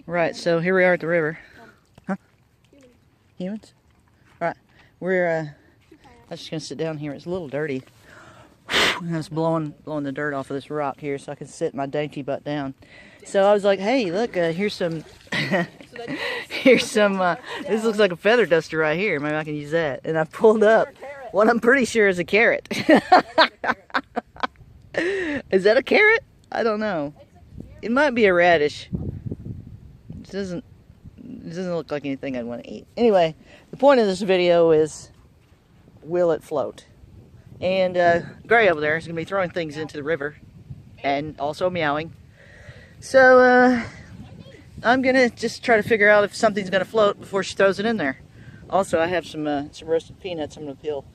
Right, so here we are at the river. Huh? Humans? Alright, we're I'm just gonna sit down here. It's a little dirty. I was blowing the dirt off of this rock here so I can sit my dainty butt down. So I was like, hey, look, here's some here's some this looks like a feather duster right here. Maybe I can use that. And I pulled up what I'm pretty sure is a carrot. Is that a carrot? I don't know. It might be a radish. It doesn't look like anything I'd want to eat. Anyway, the point of this video is, will it float? And Gray over there is going to be throwing things into the river and also meowing. So I'm going to just try to figure out if something's going to float before she throws it in there. Also, I have some roasted peanuts I'm going to peel.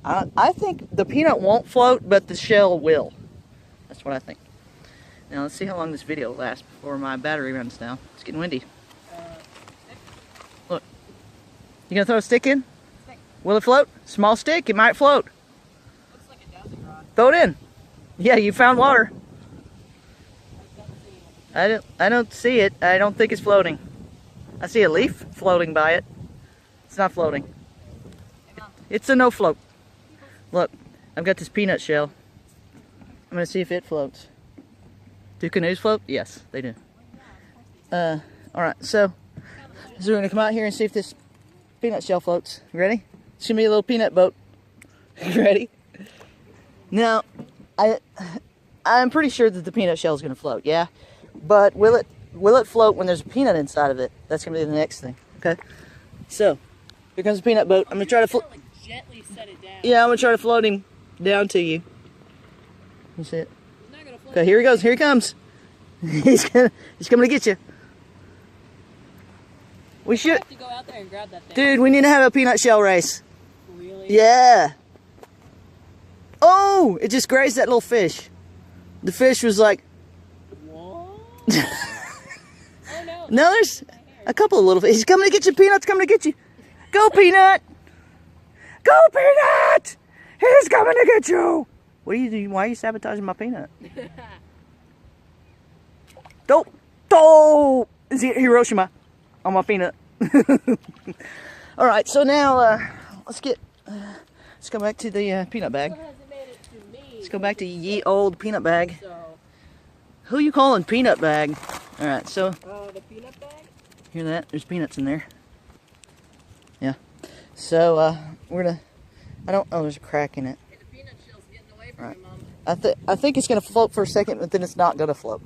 I think the peanut won't float, but the shell will. That's what I think. Now let's see how long this video lasts before my battery runs down. It's getting windy. Look. You gonna throw a stick in? Stick. Will it float? Small stick, it might float. Looks like it does, Rod. Throw it in. Yeah, you found water. I don't see it. I don't think it's floating. I see a leaf floating by it. It's not floating. It's a no float. Look, I've got this peanut shell. I'm gonna see if it floats. Do canoes float? Yes, they do. Alright, so we're gonna come out here and see if this peanut shell floats. You ready? It's gonna be a little peanut boat. You ready? Now, I'm pretty sure that the peanut shell is gonna float, yeah? But will it float when there's a peanut inside of it? That's gonna be the next thing. Okay? So, here comes the peanut boat. I'm gonna try to float. Like gently set it down. Yeah, I'm gonna try to float him down to you. You see it? Okay, here he goes. Here he comes. He's coming to get you. We should have to go out there and grab that thing. Dude, we need to have a peanut shell race. Really? Yeah. Oh, it just grazed that little fish. The fish was like, what? Oh no. No, there's a couple of little fish. He's coming to get you. Peanut's coming to get you. Go, Peanut. Go, Peanut. He's coming to get you. What are you doing? Why are you sabotaging my peanut? Don't! Is Hiroshima on my peanut. All right, so now let's go back to the peanut bag. Let's go back to ye old peanut bag. Who you calling peanut bag? All right, so. The peanut bag? Hear that? There's peanuts in there. Yeah. So we're gonna. Oh, there's a crack in it. Right. I think it's gonna float for a second, but then it's not gonna float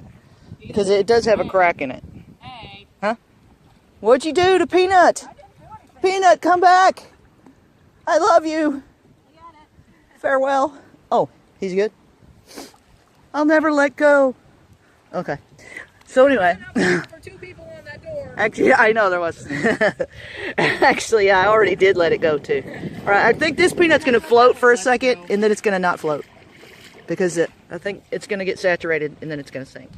because it does have a crack in it. Hey. Huh? What'd you do to Peanut? I didn't do anything. Peanut, come back! I love you. I got it. Farewell. Oh, he's good. I'll never let go. Okay. So anyway. For two people on that door. Actually, I know there was. Actually, I already did let it go too. All right, I think this peanut's gonna float for a second, and then it's gonna not float because I think it's gonna get saturated, and then it's gonna sink.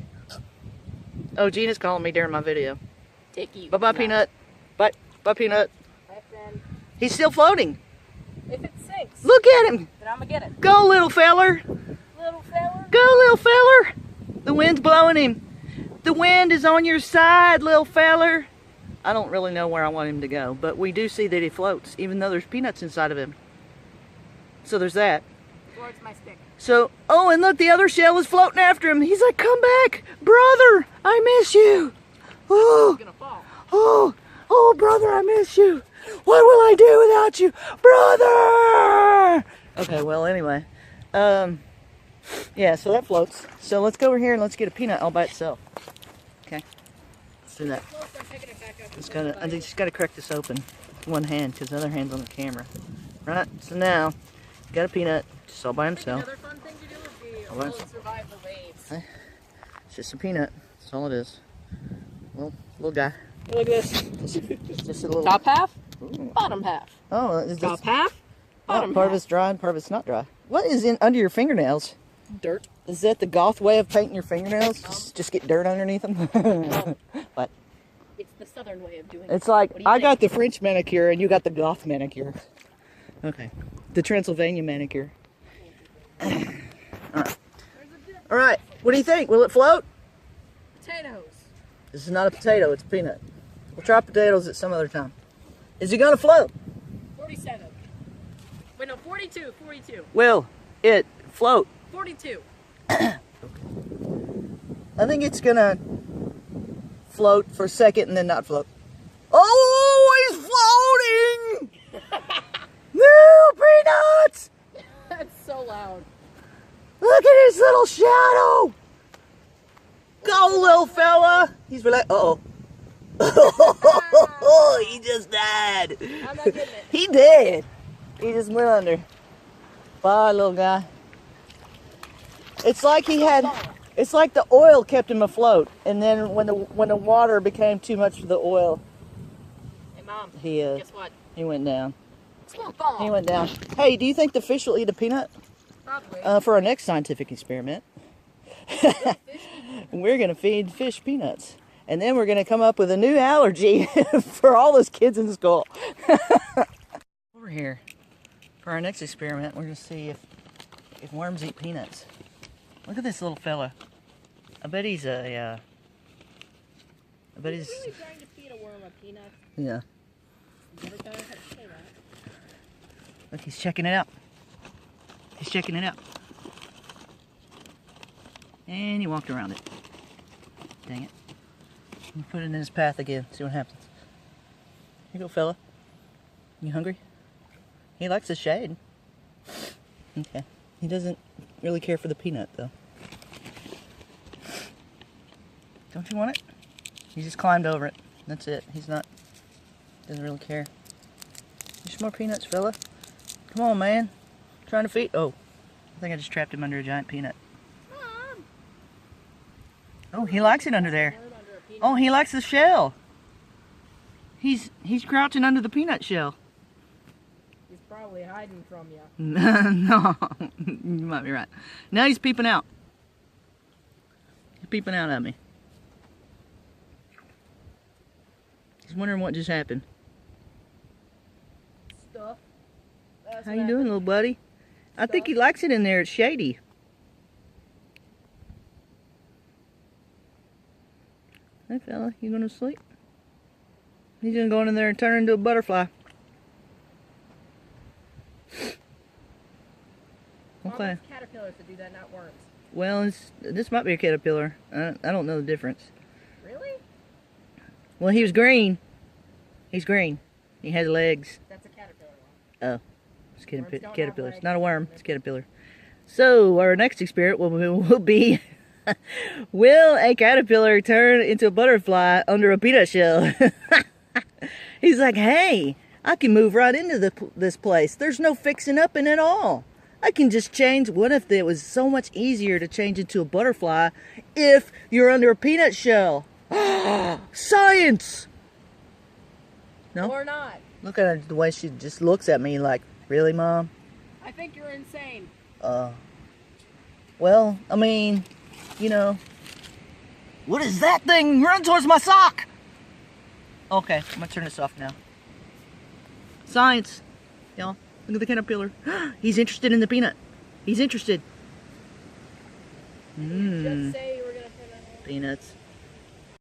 Oh, Gina's calling me during my video. Take you. Bye, bye, Peanut. Bye, bye, Peanut. Bye, friend. He's still floating. If it sinks, Look at him. then I'm gonna get it. Go, little feller. Little feller. Go, little feller. The wind's blowing him. The wind is on your side, little feller. I don't really know where I want him to go, but we do see that he floats, even though there's peanuts inside of him. So there's that. Towards my stick. So, oh, and look, the other shell is floating after him. He's like, come back, brother, I miss you. Oh, It's gonna fall. oh, brother, I miss you. What will I do without you, brother? Okay, well, anyway. Yeah, so that floats. So let's go over here and let's get a peanut all by itself. Okay, let's do that. I just gotta crack this open with one hand because the other hand's on the camera. Right, so now, got a peanut just all by himself. Another fun thing to do would be will it survive the waves? Okay. It's just a peanut, that's all it is. Well, little guy. Look at this. Just a little. Top half, Ooh. bottom half. Oh, is this Top half, bottom part of half. it's dry and part of it's not dry. What is in under your fingernails? Dirt. Is that the goth way of painting your fingernails? Just get dirt underneath them? What? It's the southern way of doing it. It's like, What do you I think? got the French manicure and you got the goth manicure. Okay. The Transylvania manicure. Alright. Alright, what do you think? Will it float? Potatoes. This is not a potato, it's a peanut. We'll try potatoes at some other time. Is it gonna float? 47. Wait, no, 42. 42. Will it float? 42. I think it's gonna float for a second and then not float. Oh, he's floating! No, peanuts! That's so loud. Look at his little shadow! Go, little fella! He's relaxed. Uh-oh. Oh, he just died. I'm not getting it. He did. He just went under. Bye, little guy. It's like he had... It's like the oil kept him afloat, and then when the water became too much for the oil, Hey, Mom. guess what? he went down. Swamp He went down. Hey, do you think the fish will eat a peanut? Probably. For our next scientific experiment, we're gonna feed fish peanuts, and then we're gonna come up with a new allergy for all those kids in school. Over here, for our next experiment, we're gonna see if worms eat peanuts. Look at this little fella. I bet he's a. I bet he's. Really trying to feed a worm a peanut? Yeah. Never thought I'd have to say that. Look, he's checking it out. He's checking it out. And he walked around it. Dang it. You put it in his path again. See what happens. Here you go, fella. You hungry? He likes the shade. Okay. He doesn't really care for the peanut, though. Don't you want it? He just climbed over it. That's it. He's not... Doesn't really care. Just more peanuts, fella. Come on, man. Trying to feed... Oh. I think I just trapped him under a giant peanut. Mom! Oh, he likes it under there. Oh, he likes the shell. He's crouching under the peanut shell. He's probably hiding from you. No, you might be right. Now he's peeping out. He's peeping out at me. He's wondering what just happened. Stuff. How you doing, little buddy? I think he likes it in there. It's shady. Hey, fella, you going to sleep? He's gonna go in there and turn into a butterfly. Okay. It's caterpillars that do that, not worms. Well, this might be a caterpillar. I don't know the difference. Really? Well, he was green. He's green. He has legs. That's a caterpillar one. Oh, it's caterpillar. Caterpillar. It's not a worm. It's caterpillar. So our next experiment will be: will a caterpillar turn into a butterfly under a peanut shell? He's like, hey, I can move right into this place. There's no fixing up in it all. I can just change. What if it was so much easier to change into a butterfly if you're under a peanut shell? Science! No? Or not. Look at her, the way she just looks at me like, really, Mom? I think you're insane. Well, I mean, you know. What is that thing? Run towards my sock! Okay, I'm gonna turn this off now. Science. Y'all, look at the caterpillar. He's interested in the peanut. He's interested. Just say you were gonna put it on. Peanuts.